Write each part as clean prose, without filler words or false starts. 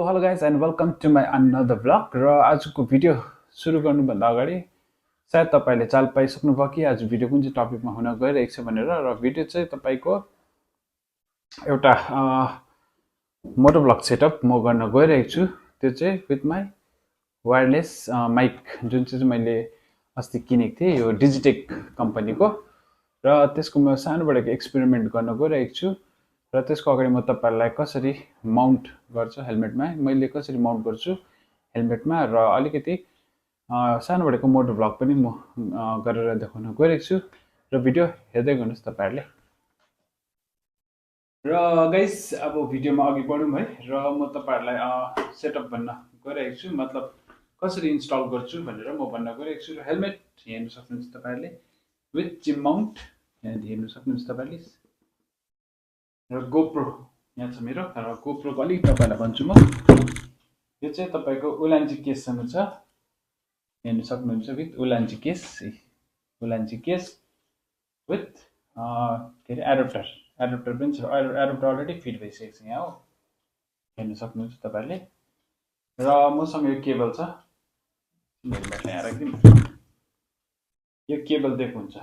hello guys and welcome to my another vlog र आजको video सुरु गर्नुभन्दा अगाडि सायद तपाईले चाल पाइसक्नुभयो कि आज भिडियो कुन चाहिँ टपिकमा हुन गइरहेको छ भनेर र भिडियो चाहिँ तपाईको एउटा मोटो ब्लग सेटअप म गर्न गइरहेको छु त्यो चाहिँ विथ माइ वायरलेस माइक जुन चाहिँ मैले अस्ति किनेको थिएँ यो डिजिटेक कम्पनीको र त्यसको म सानोबाट एक्सपेरिमेन्ट गर्न गइरहेको छु र त्यसको अगाडि म तपाईहरुलाई कसरी माउन्ट गर्छु हेलमेटमा मैले कसरी माउन्ट गर्छु हेलमेटमा र अलिकति सानोबडेको मोटो ब्लग पनि म गरेर देखाउन गइरहेको छु र भिडियो हेर्दै गर्नुस् तपाईहरुले र गाइस अब भिडियोमा अघि बढौँ है र म तपाईहरुलाई सेटअप भन्न गइरहेको छु मतलब कसरी इन्स्टल गर्छु भनेर म भन्न गइरहेको छु र हेलमेट हेर्न सक्नुहुन्छ तपाईहरुले विथ जिम माउन्ट यहाँ हेर्न सक्नुहुन्छ तपाईहरुले र गोप्रो यहाँ छ मेरो र गोप्रोको अलिक तपाईहरुलाई भन्छु म यो चाहिँ तपाईको उलान्ची केससँग छ हेर्न सक्नुहुन्छ विथ उलान्ची केस विथ के रे एडाप्टर पनि छ एडाप्टर अलरेडी फिट भइसकेको छ यहाँ हो हेर्न सक्नुहुन्छ तपाईहरुले र मसँग यो केबल छ हेलमेटलाई यहाँ राख्दिम यो केबल दिएको हुन्छ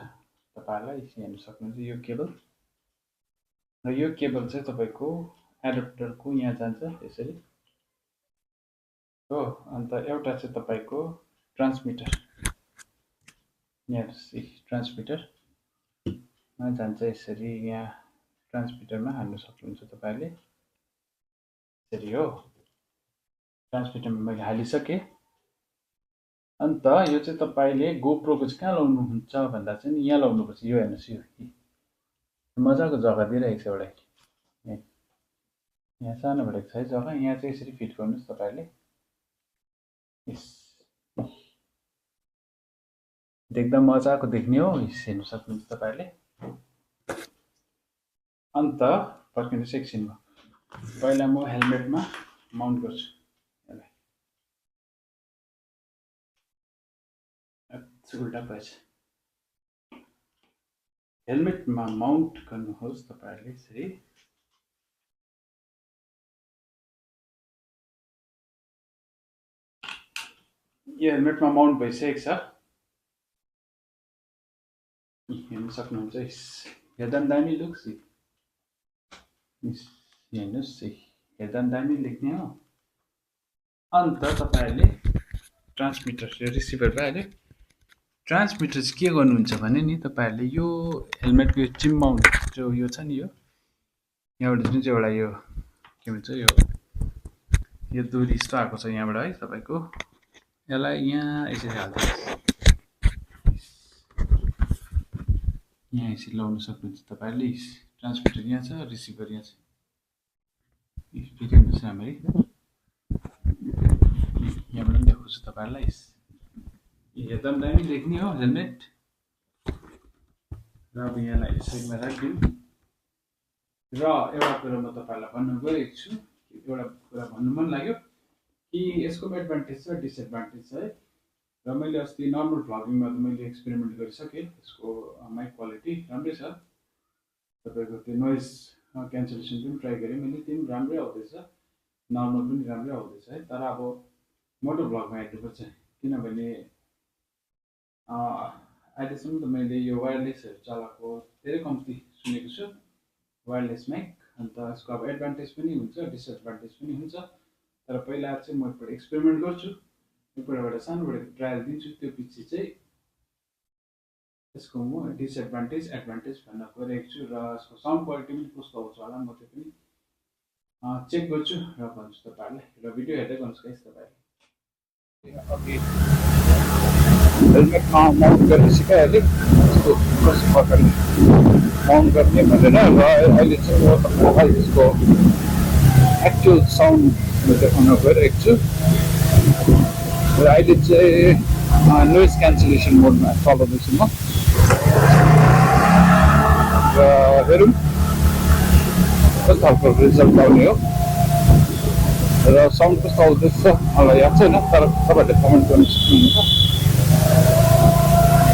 तपाईहरुलाई हेर्न सक्नुहुन्छ यो केबल र यो केबल चाहिँ तपाईको एडाप्टरको यहाँ जान्छ यसरी हो अन्त एउटा चाहिँ तपाईको ट्रान्समिटर यहाँ ट्रान्समिटर मा जान्छ यसरी यहाँ ट्रान्समिटरमा हाल्न सक्नुहुन्छ तपाईहरुले यसरी हो ट्रान्समिटरमा मैले हालिसके अन्त यो चाहिँ तपाईले गोप्रोको चाहिँ कहाँ लाउनुहुन्छ भन्दा चाहिँ यहाँ लाउनुपर्छ यो हेर्नुस् यो मजाको जग्गा दिइरहेको छ एउटा यहाँ सानो बडेको छ है जग्गा यहाँ चाहिँ यसरी फिट गर्नुस् तपाईहरुले देख्दा मजाको देख्ने हो हेर्न सक्नुहुन्छ तपाईहरुले अन्त फर्किनुस् एकछिनमा पहिला म हेलमेटमा माउन्ट गर्छु यसलाई उल्टा भएछ हेलमेटमा माउन्ट गर्नुहोस् तपाईहरुले यसरी यो हेलमेटमा माउन्ट भइसकेको छ हेर्न सक्नुहुन्छ हेर्दा पनि दामी लुक्स हेर्नुस् हेर्दा पनि दामी लेख्ने हो अन्त तपाईहरुले ट्रान्समिटर रिसिभर भइहाल्यो ट्रान्समिटर चाहिँ के गर्नुहुन्छ भने नि तपाईहरुले यो हेलमेटको यो जिम माउन्ट जो यो छ नि यो यहाँबाट जुन चाहिँ एउटा यो के भन्छ यो दूरी यस्तो आएको छ यहाँबाट है तपाईको यसलाई यहाँ यसरी हाल्दै यहाँ यसरी लाउन सक्नुहुन्छ तपाईहरुले ट्रान्समिटर यहाँ छ रिसिभर यहाँ छ फेरि हेर्नुस् राम्ररी यहाँबाट पनि देखाउँछु तपाईहरुलाई हेर्दा पनि दामी देख्ने हो हेलमेट र अब यहाँलाई साइडमा राखिदिउँ र एउटा कुरा म तपाईहरुलाई भन्न गइरहेको छु एउटा कुरा भन्नु मन लाग्यो कि यसको एडभान्टेज छ डिसएडभान्टेज छ है र मैले अस्ति नर्मल भ्लगिङमा त मैले एक्सपेरिमेन्ट गरिसके यसको माइक क्वालिटी राम्रै छ तपाईको त्यो नोइज क्यान्सलेसन पनि ट्राई गरेँ मैले त्यो पनि राम्रै आउँदैछ नर्मल पनि राम्रै आउँदैछ है तर अब मोटो भ्लगमा हेर्नुपर्छ किनभने अहिलेसम्म त मैले यो वायरलेसहरु चलाएको धेरै कम्ती सुनेको छु वायरलेस माइक अन्त यसको अब एडभान्टेज पनि हुन्छ डिसएडभान्टेज पनि हुन्छ तर पहिला चाहिँ म एकपल्ट एक्सपेरिमेन्ट गर्छु एकपल्टबाट सानोबाट ट्रायल दिन्छु त्यो पछि चाहिँ यसको म डिसएडभान्टेज एडभान्टेज भन्न गइरहेको छु र यसको साउन्ड क्वालिटी पनि कस्तो आउँछ होला म त्यो पनि चेक गर्छु र भन्छु तपाईहरुलाई र भिडियो हेर्दै गर्नुस् गाइस तपाईहरुले अघि हेलमेटमा माउन्ट गर्न सिकाइहालेँ यसको कस्तो प्रकारले माउन्ट गर्ने भनेर र अहिले चाहिँ म तपाईहरुलाई यसको एक्चुअल साउन्ड देखाउन गइरहेको छु र अहिले चाहिँ नोइज क्यान्सलेसन मोडमा चलाउँदैछु म र हेरौँ कस्तो खालको रिजल्ट आउने हो र साउन्ड कस्तो आउँदैछ मलाई याद छैन तर तपाईहरुले कमेन्ट गर्न सक्नुहुन्छ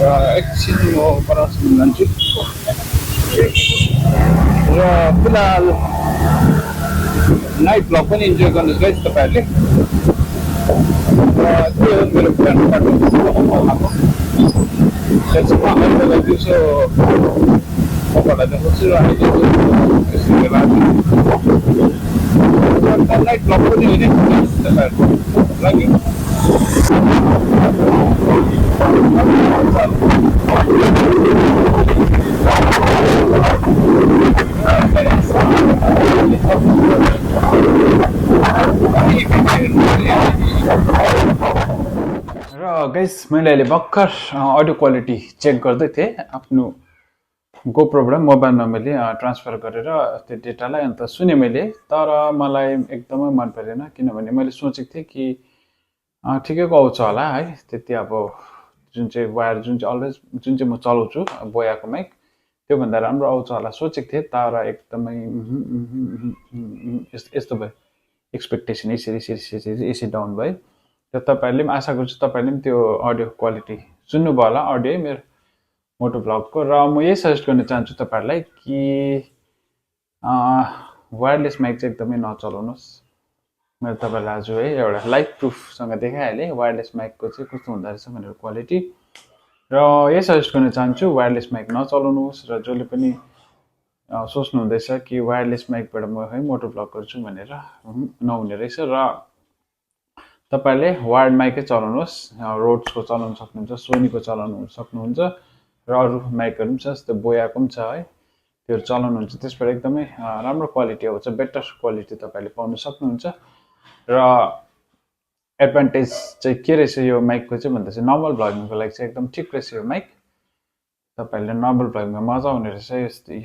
र एकछिन म परासम्म जान्छु र फिलहाल नाइट ब्लग पनि इन्जोय गर्नुहोस् गाइस तपाईँहरूले। त्यही हो मेरो फ्रेन्डबाट त्यसमा अहिले दिउँसो तपाईँहरूलाई देखाउँछु र अहिले नाइट ब्लग पनि हुने तपाईँहरूको लागि। र गाइस मैले अहिले भर्खर अडियो क्वालिटी चेक गर्दै थिएँ आफ्नो गोप्रोबाट मोबाइलमा मैले ट्रान्सफर गरेर त्यो डेटालाई अन्त सुने मैले, तर मलाई एकदमै मन परेन किनभने मैले सोचेको थिएँ कि ठिकैको आउँछ होला है, त्यति अब जुन चाहिँ वायर जुन चाहिँ अलवेज जुन चाहिँ म चलाउँछु बोयाको माइक त्योभन्दा राम्रो आउँछ होला सोचेको थिएँ, तर एकदमै यस्तो भयो। एक्सपेक्टेसन यसरी डाउन भयो। र तपाईँहरूले पनि आशा गर्छु तपाईँहरूले पनि त्यो अडियो क्वालिटी सुन्नुभयो होला अडियो मेरो मोटो भ्लगको। र म यही सजेस्ट गर्न चाहन्छु तपाईँहरूलाई कि वायरलेस माइक चाहिँ एकदमै नचलाउनुहोस्। मैले तपाईँलाई आज है एउटा लाइभ प्रुफसँग देखाइहालेँ वायरलेस माइकको चाहिँ कस्तो हुँदो रहेछ भनेर क्वालिटी। र यही सजेस्ट गर्न चाहन्छु वायरलेस माइक नचलाउनुहोस्। र जसले पनि सोच्नुहुँदैछ कि वायरलेस माइकबाट म है मोटो भ्लग गर्छु भनेर, नहुने रहेछ। र तपाईँहरूले वायर्ड माइकै चलाउनुहोस्, रोड्सको चलाउन सक्नुहुन्छ, सोनीको चलाउनु सक्नुहुन्छ, र अरू माइकहरू पनि छ जस्तै बोयाको पनि छ है, त्यो चलाउनुहुन्छ। त्यसबाट एकदमै राम्रो क्वालिटी आउँछ, बेटर क्वालिटी तपाईँहरूले पाउन सक्नुहुन्छ। र एडभान्टेज चाहिँ के रहेछ यो माइकको चाहिँ भन्दा चाहिँ नर्मल भ्लगिङको लागि चाहिँ एकदम ठिक रहेछ यो माइक। तपाईँहरूले नर्मल भ्लगिङमा मजा आउने रहेछ,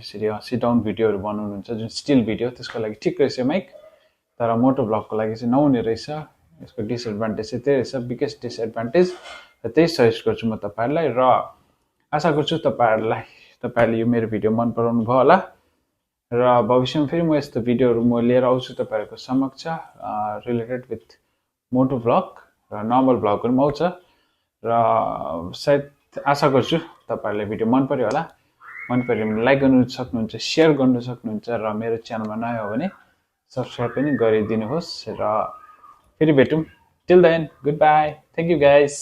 यसरी सिट डाउन भिडियोहरू बनाउनुहुन्छ जुन स्टिल भिडियो त्यसको लागि ठिक रहेछ यो माइक, तर मोटो भ्लगको लागि चाहिँ नहुने रहेछ। यसको डिसएडभान्टेज चाहिँ त्यही रहेछ, बिगेस्ट डिसएडभान्टेज। र त्यही सजेस्ट गर्छु म तपाईँहरूलाई। र आशा गर्छु तपाईँहरूले यो मेरो भिडियो मन पराउनु भयो होला। र भविष्यमा फेरि म यस्तो भिडियोहरू म लिएर आउँछु तपाईँहरूको समक्ष रिलेटेड विथ मोटो भ्लग र नर्मल भ्लगहरू पनि आउँछ। र सायद आशा गर्छु तपाईँहरूलाई भिडियो मन पर्यो होला। मन पर्यो भने लाइक गर्नु सक्नुहुन्छ, सेयर गर्नु सक्नुहुन्छ, र मेरो च्यानलमा नयाँ हो भने सब्सक्राइब पनि गरिदिनुहोस्। र फेरि भेटौँ। Till then goodbye, thank you guys.